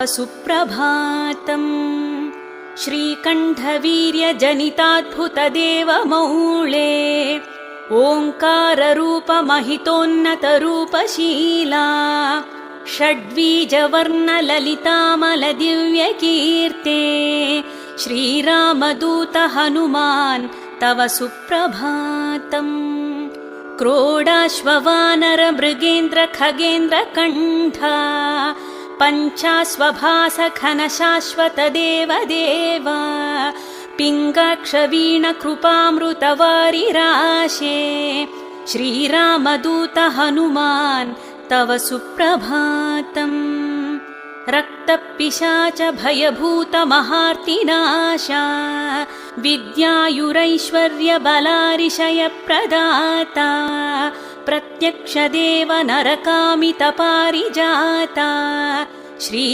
सुप्रभातम् श्रीकण्ठवीर्यजनिताद्भुतदेवमौळे ओङ्काररूपमहितोन्नतरूपशीला षड्वीजवर्णललितामलदिव्यकीर्ते श्रीरामदूत हनुमान् तव सुप्रभातम् क्रोडाश्ववानर मृगेन्द्र खगेन्द्र कण्ठा पञ्चाश्वभासखनशाश्वत देवदेव पिङ्गाक्षवीणकृपामृतवारिराशे श्रीरामदूत हनुमान् तव सुप्रभातम् रक्तपिशाच भयभूतमहार्तिनाशा विद्यायुरैश्वर्यबलारिशयप्रदाता प्रत्यक्षदेव नरकामितपारिजाता श्री